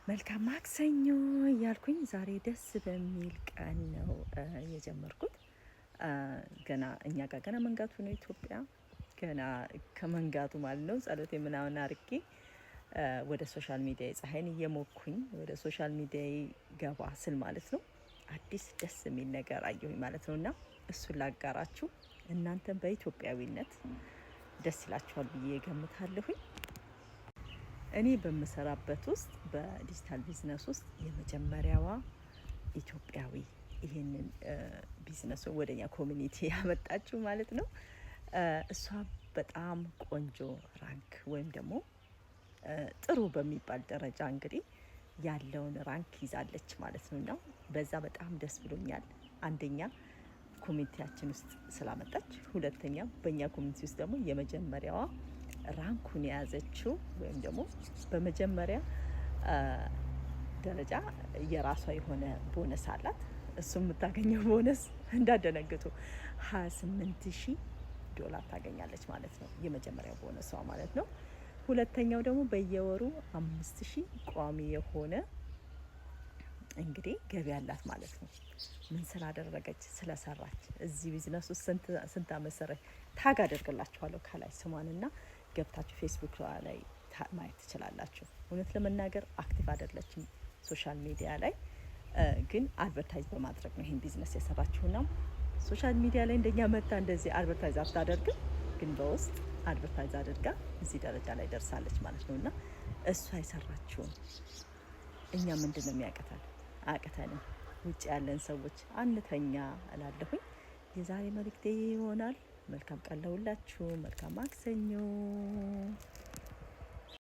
መልካም ማክሰኞ እያልኩኝ ዛሬ ደስ በሚል ቀን ነው የጀመርኩት። ገና እኛ ጋር ገና መንጋቱ ነው ኢትዮጵያ ገና ከመንጋቱ ማለት ነው። ጸሎቴ ምናምን አርጌ ወደ ሶሻል ሚዲያ ፀሐይን እየሞኩኝ ወደ ሶሻል ሚዲያ ገባ ስል ማለት ነው አዲስ ደስ የሚል ነገር አየሁኝ ማለት ነው። እና እሱን ላጋራችሁ እናንተም በኢትዮጵያዊነት ደስ ይላችኋል ብዬ ገምታለሁኝ። እኔ በምሰራበት ውስጥ በዲጂታል ቢዝነስ ውስጥ የመጀመሪያዋ ኢትዮጵያዊ ይሄንን ቢዝነስ ወደኛ ኮሚኒቲ ያመጣችው ማለት ነው። እሷ በጣም ቆንጆ ራንክ ወይም ደግሞ ጥሩ በሚባል ደረጃ እንግዲህ ያለውን ራንክ ይዛለች ማለት ነው። እና በዛ በጣም ደስ ብሎኛል። አንደኛ ኮሚኒቲያችን ውስጥ ስላመጣች፣ ሁለተኛ በእኛ ኮሚኒቲ ውስጥ ደግሞ የመጀመሪያዋ ራንኩን የያዘችው ወይም ደግሞ በመጀመሪያ ደረጃ የራሷ የሆነ ቦነስ አላት። እሱ የምታገኘው ቦነስ እንዳደነግጡ $28,000 ታገኛለች ማለት ነው። የመጀመሪያው ቦነሷ ማለት ነው። ሁለተኛው ደግሞ በየወሩ 5,000 ቋሚ የሆነ እንግዲህ ገቢ አላት ማለት ነው። ምን ስላደረገች ስለሰራች እዚህ ቢዝነስ ውስጥ ስንት አመት ሰራች ታግ አደርግላችኋለሁ ከላይ ስሟንና ገብታችሁ ፌስቡክ ላይ ማየት ትችላላችሁ። እውነት ለመናገር አክቲቭ አይደለችም ሶሻል ሚዲያ ላይ ግን አድቨርታይዝ በማድረግ ነው ይሄን ቢዝነስ የሰራችውና ሶሻል ሚዲያ ላይ እንደኛ መጣ እንደዚህ አድቨርታይዝ አታደርግም፣ ግን በውስጥ አድቨርታይዝ አድርጋ እዚህ ደረጃ ላይ ደርሳለች ማለት ነውና እሷ የሰራችው እኛ ምንድነው የሚያቀታል? አያቀተንም። ውጭ ያለን ሰዎች አንተኛ እላለሁኝ። የዛሬ መልእክቴ ይሆናል። መልካም ቀን ለሁላችሁ። መልካም ማክሰኞ